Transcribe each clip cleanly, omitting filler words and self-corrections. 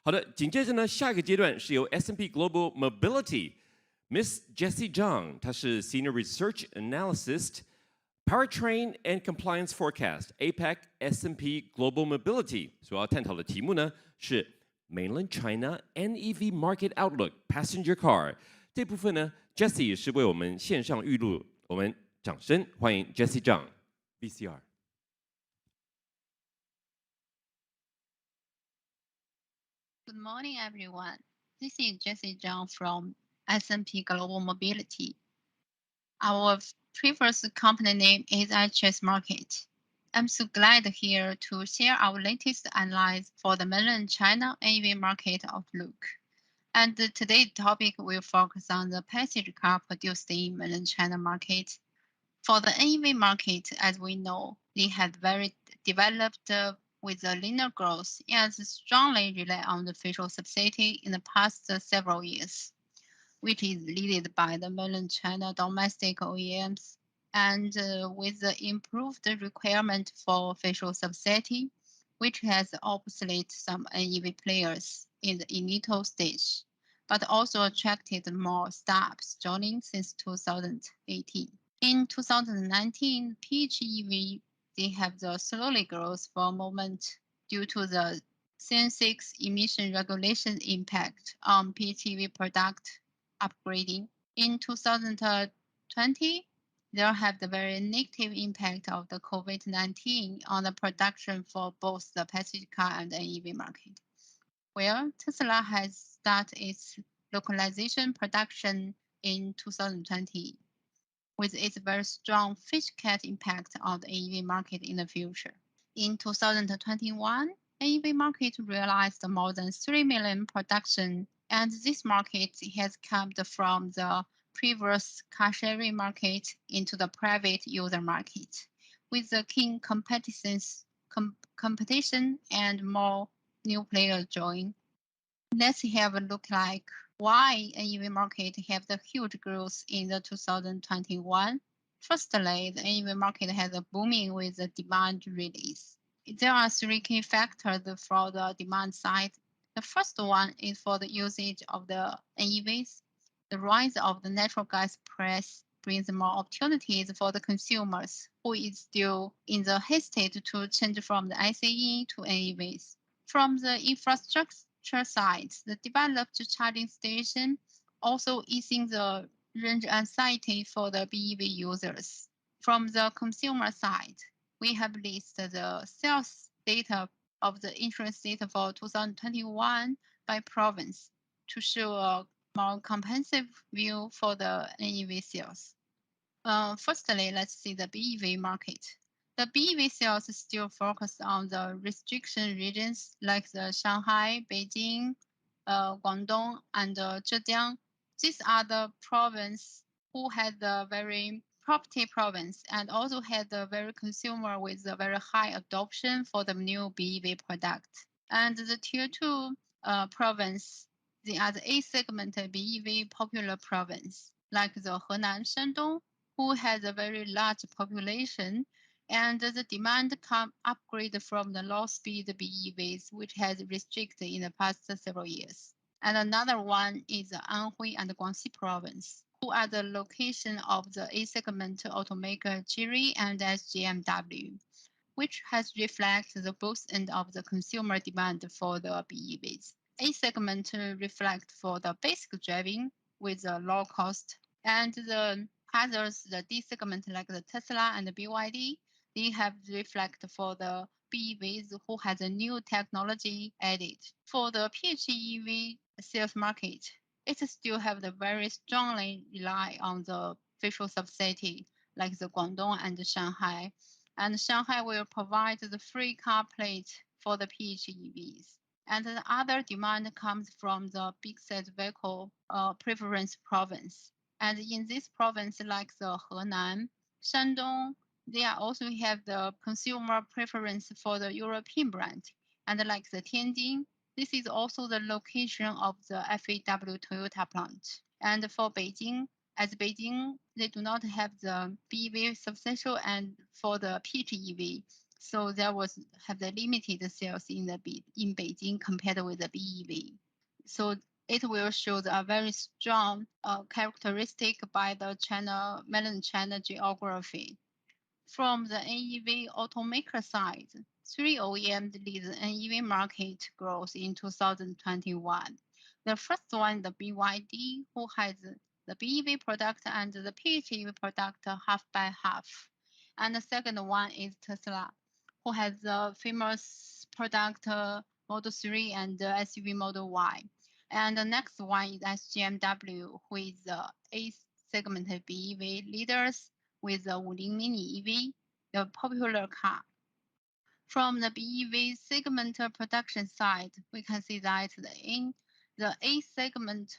好的，紧接着呢，下一个阶段是由 S&P Global Mobility Miss Jessie Zhang， 她是 Senior Research Analyst Powertrain and Compliance Forecast APAC S&P Global Mobility 所要探讨的题目呢是 Mainland China NEV Market Outlook Passenger Car 这部分呢 Jessie 是为我们线上预录，我们掌声欢迎 Jessie Zhang VCR。Good morning, everyone. This is Jessie Zhang from S&P Global Mobility. Our previous company name is IHS Markit. I'm so glad here to share our latest analysis for the Mainland China NEV market outlook. And today's topic will focus on the passenger car produced in Mainland China market. For the NEV market, as we know, they had very developed with a linear growth and strongly rely on the fiscal subsidy in the past several years, which is led by the Mainland China domestic OEMs. And with the improved requirement for fiscal subsidy, which has obsolete some NEV players in the initial stage, but also attracted more startups joining since 2018. In 2019, PHEV they have the slowly growth for a moment due to the CN6 emission regulation impact on PHEV product upgrading. In 2020, there have the very negative impact of the COVID-19 on the production for both the passenger car and NEV market, where Tesla has started its localization production in 2020. With its very strong fish cat impact on the NEV market in the future. In 2021, NEV market realized more than 3 million production, and this market has come from the previous car sharing market into the private user market, with the keen competition and more new players join. Let's have a look like why NEV market have the huge growth in the 2021. Firstly, the NEV market has a booming with the demand release. There are three key factors for the demand side. The first one is for the usage of the NEVs. The rise of the natural gas price brings more opportunities for the consumers who is still in the hesitate to change from the ICE to NEVs. From the infrastructure side, the developed charging station also easing the range anxiety for the BEV users. From the consumer side, we have listed the sales data of the insurance data for 2021 by province to show a more comprehensive view for the NEV sales. Firstly, let's see the BEV market. The BEV sales still focus on the restriction regions like the Shanghai, Beijing, Guangdong, and Zhejiang. These are the provinces who had the very property province and also had the very consumer with a very high adoption for the new BEV product. And the tier 2 province, they are the A segment BEV popular province, like the Henan, Shandong, who has a very large population, and the demand come upgrade from the low-speed BEVs, which has restricted in the past several years. And another one is the Anhui and Guangxi province, who are the location of the A-segment automaker Chery and SGMW, which has reflected the both end of the consumer demand for the BEVs. A-segment reflect for the basic driving with a low cost, and the others, the D-segment like the Tesla and the BYD, they have reflect for the BEVs who has a new technology added. For the PHEV sales market, it still have the very strongly rely on the fiscal subsidy like the Guangdong and the Shanghai. And Shanghai will provide the free car plate for the PHEVs. And the other demand comes from the big size vehicle preference province. And in this province, like the Henan, Shandong, they also have the consumer preference for the European brand. And like the Tianjin, this is also the location of the FAW Toyota plant. And for Beijing, as Beijing, they do not have the BEV substantial, and for the PHEV, So there was have the limited sales in Beijing compared with the BEV. So it will show a very strong characteristic by the mainland China geography. From the NEV automaker side, 3 OEMs lead the NEV market growth in 2021. The first one, the BYD, who has the BEV product and the PHEV product half by half. And the second one is Tesla, who has the famous product Model 3 and the SUV Model Y. And the next one is SGMW, who is the A segment BEV leaders with the Wuling Mini EV, the popular car. From the BEV segment production side, we can see that in the A segment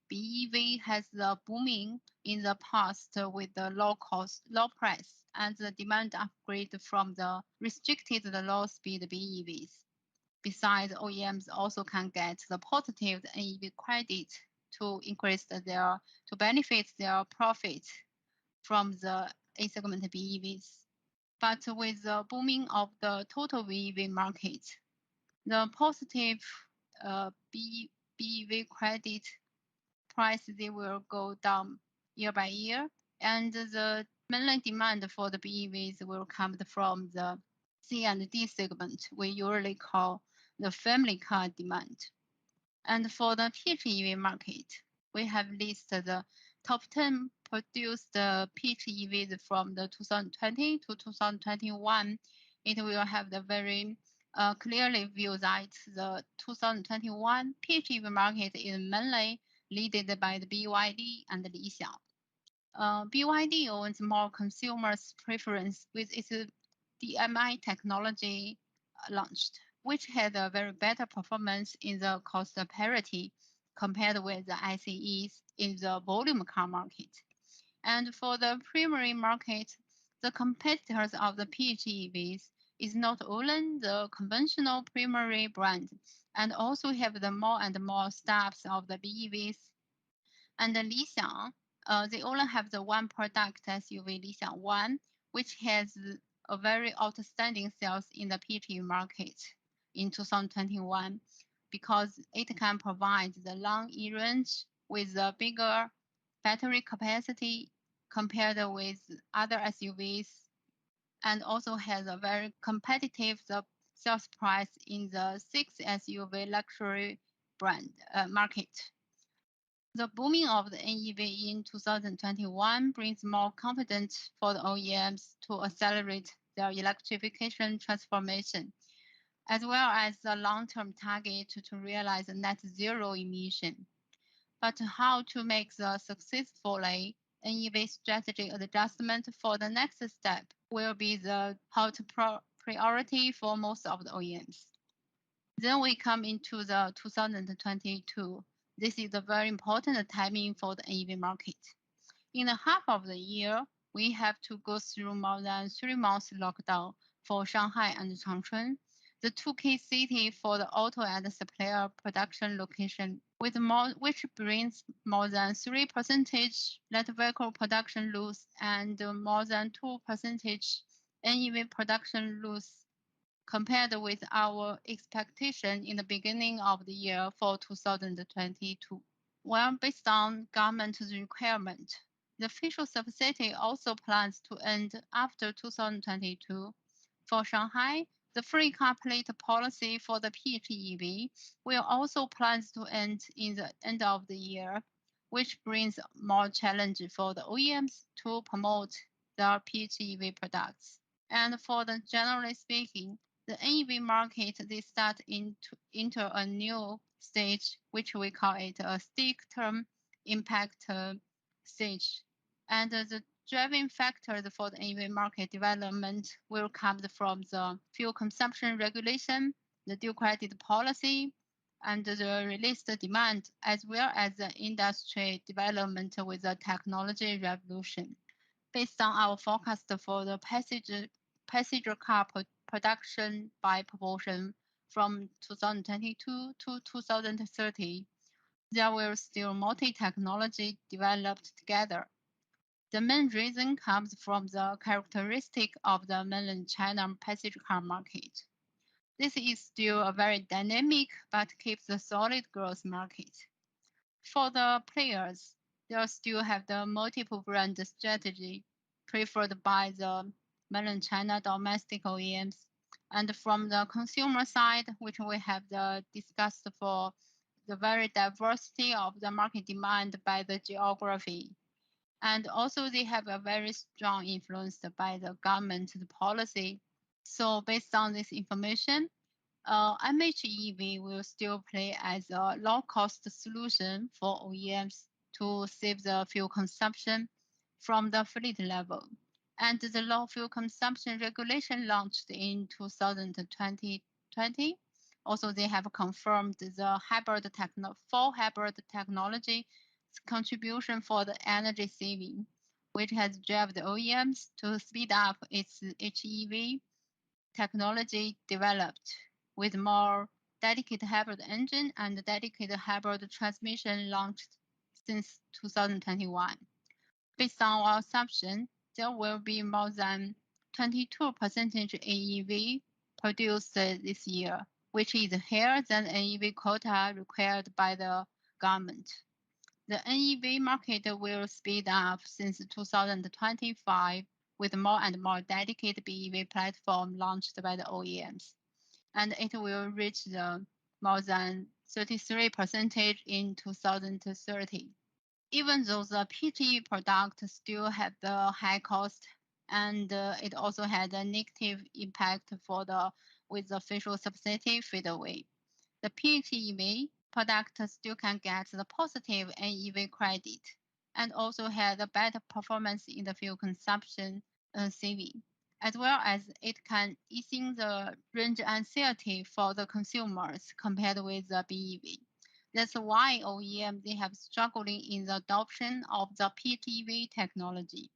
BEV has the booming in the past with the low cost, low price, and the demand upgrade from the restricted low speed BEVs. Besides, OEMs also can get the positive NEV credit to benefit their profit from the A segment BEVs. But with the booming of the total BEV market, the positive BEV credit price they will go down year by year, and the mainland demand for the BEVs will come from the C and D segment, we usually call the family car demand. And for the PHEV market, we have listed the top 10 produced PHEVs from the 2020 to 2021. It will have the very clearly view that the 2021 PHEV market is mainly led by the BYD and Li Xiang. BYD owns more consumers' preference with its DMI technology launched, which had a very better performance in the cost parity compared with the ICEs in the volume car market. And for the primary market, the competitors of the PHEVs is not only the conventional primary brand, and also have the more and more steps of the BEVs. And the Li Xiang, they only have the one product SUV Li Xiang 1, which has a very outstanding sales in the PHEV market in 2021 because it can provide the long e-range with a bigger battery capacity compared with other SUVs, and also has a very competitive sales price in the 6 SUV luxury brand market. The booming of the NEV in 2021 brings more confidence for the OEMs to accelerate their electrification transformation, as well as the long-term target to realize net zero emission. But how to make the successfully NEV strategy adjustment for the next step will be the hot priority for most of the OEMs. Then we come into the 2022. This is a very important timing for the NEV market. In the half of the year, we have to go through more than 3 months lockdown for Shanghai and Changchun, the two key cities for the auto and supplier production location, which brings more than 3% light vehicle production loss and more than 2% NEV production loss compared with our expectation in the beginning of the year for 2022. Well, based on government's requirement, the official subsidy also plans to end after 2022. For Shanghai, the free car plate policy for the PHEV will also plans to end in the end of the year, which brings more challenge for the OEMs to promote their PHEV products. And for the generally speaking, the NEV market, they start into a new stage, which we call it a stick term impact stage. And the driving factors for the NEV market development will come from the fuel consumption regulation, the dual credit policy, and the released demand, as well as the industry development with the technology revolution. Based on our forecast for the passenger car production by proportion from 2022 to 2030, there will still multi-technology developed together. The main reason comes from the characteristic of the mainland China passenger car market. This is still a very dynamic but keeps a solid growth market. For the players, they still have the multiple brand strategy preferred by the mainland China domestic OEMs. And from the consumer side, which we have discussed for the very diversity of the market demand by the geography. And also they have a very strong influence by the government policy. So based on this information, MHEV will still play as a low-cost solution for OEMs to save the fuel consumption from the fleet level. And the low fuel consumption regulation launched in 2020. Also, they have confirmed the full hybrid technology contribution for the energy saving, which has driven the OEMs to speed up its HEV technology developed with more dedicated hybrid engine and dedicated hybrid transmission launched since 2021. Based on our assumption, there will be more than 22% AEV produced this year, which is higher than NEV quota required by the government. The NEV market will speed up since 2025 with more and more dedicated BEV platform launched by the OEMs, and it will reach the more than 33% in 2030. Even though the PHEV product still have the high cost, and it also had a negative impact with the facial subsidy fade away. The PHEV product still can get the positive NEV credit and also had a better performance in the fuel consumption saving, as well as it can easing the range anxiety for the consumers compared with the BEV. That's why OEM they have struggling in the adoption of the PHEV technology.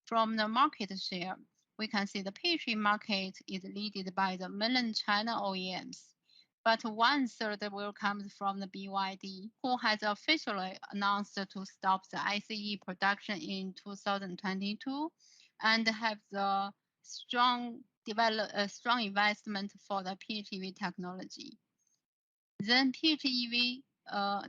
From the market share, we can see the PHEV market is led by the mainland China OEMs, but 1/3 will come from the BYD, who has officially announced to stop the ICE production in 2022 and have the strong investment for the PHEV technology. Then PHEV,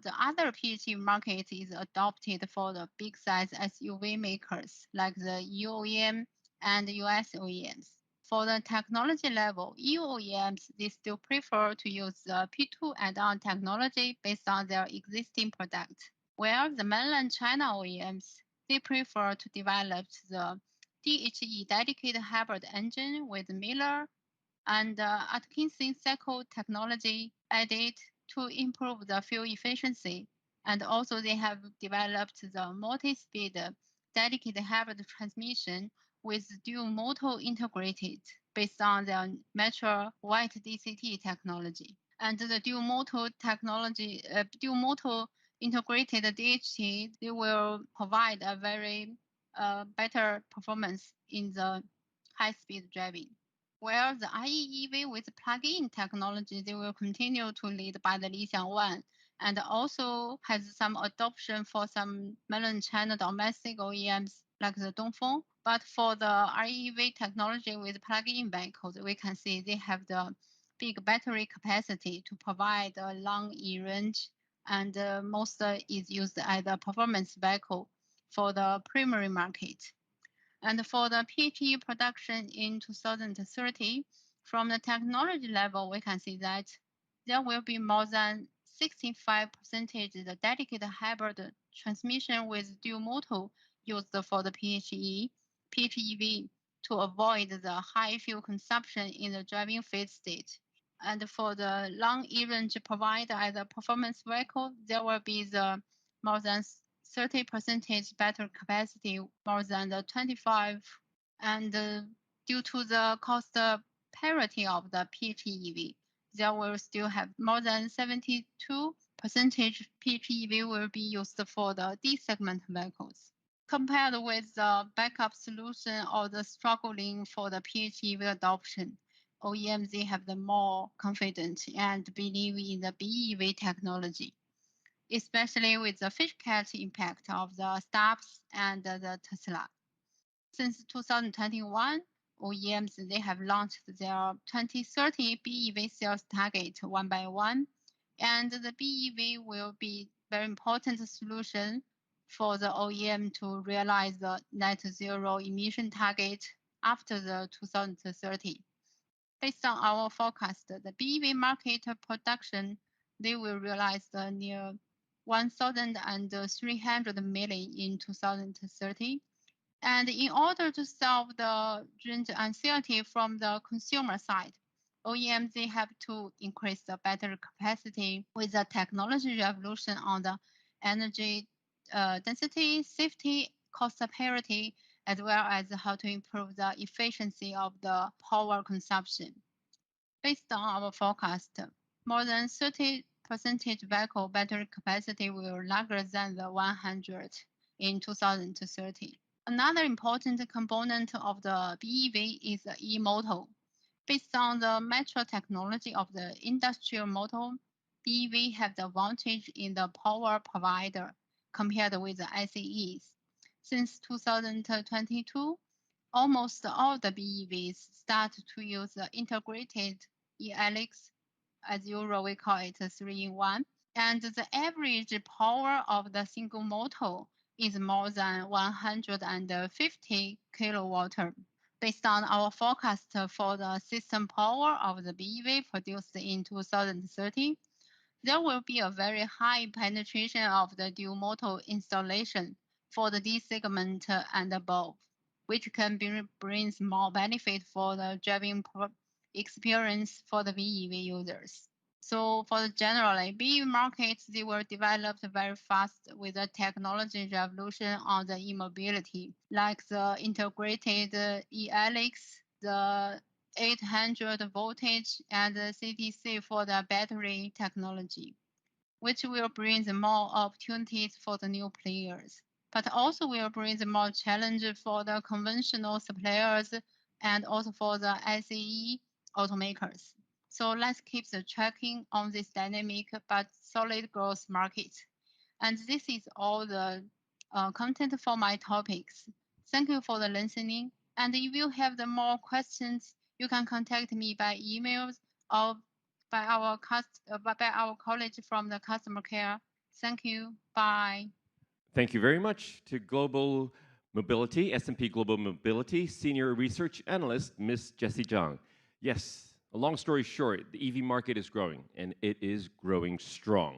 the other PHEV market is adopted for the big size SUV makers like the EU OEM and US OEMs. For the technology level, EU OEMs, they still prefer to use the P2 add-on technology based on their existing product, while the mainland China OEMs, they prefer to develop the DHE dedicated hybrid engine with Miller and Atkinson cycle technology added to improve the fuel efficiency. And also they have developed the multi-speed dedicated hybrid transmission with dual motor integrated based on their mature white DCT technology. And the dual motor integrated DHT, they will provide a very better performance in the high-speed driving. Where the IEEV with plug-in technology, they will continue to lead by the Lixiang One and also has some adoption for some mainland China domestic OEMs like the Dongfeng. But for the REV technology with plug-in vehicles, we can see they have the big battery capacity to provide a long range, and most is used as a performance vehicle for the primary market. And for the PHE production in 2030, from the technology level, we can see that there will be more than 65% the dedicated hybrid transmission with dual motor used for the PHEV to avoid the high fuel consumption in the driving phase state. And for the long range provider as a performance vehicle, there will be the more than 30% battery capacity, more than the 25, and due to the cost parity of the PHEV, there will still have more than 72% PHEV will be used for the D segment vehicles. Compared with the backup solution or the struggling for the PHEV adoption, OEMs they have the more confidence and believe in the BEV technology. especially with the fish catch impact of the stocks and the Tesla. Since 2021, OEMs they have launched their 2030 BEV sales target one by one, and the BEV will be very important solution for the OEM to realize the net zero emission target after the 2030. Based on our forecast, the BEV market production they will realize the near 1,300 million in 2030. And in order to solve the range anxiety from the consumer side, OEMs they have to increase the battery capacity with the technology revolution on the energy density, safety, cost parity, as well as how to improve the efficiency of the power consumption. Based on our forecast, more than 30% vehicle battery capacity will larger than the 100 in 2030. Another important component of the BEV is the e-motor. Based on the metro technology of the industrial motor, BEV have the advantage in the power provider compared with the ICEs. Since 2022, almost all the BEVs start to use the integrated e-helix, as usual we call it 3-in-1, and the average power of the single motor is more than 150 kilowatt. Based on our forecast for the system power of the BEV produced in 2030, there will be a very high penetration of the dual motor installation for the D segment and above, which can bring more benefit for the driving experience for the BEV users. So for the generally BEV markets, they were developed very fast with the technology revolution on the e-mobility, like the integrated e-helix, the 800 voltage, and the CTC for the battery technology, which will bring more opportunities for the new players, but also will bring more challenge for the conventional suppliers and also for the ICE automakers. So let's keep the tracking on this dynamic but solid growth market. And this is all the content for my topics. Thank you for the listening. And if you have the more questions, you can contact me by emails or by our colleague from the customer care. Thank you. Bye. Thank you very much to Global Mobility, S&P Global Mobility Senior Research Analyst, Miss Jessie Zhang. Yes, a long story short, the EV market is growing, and it is growing strong.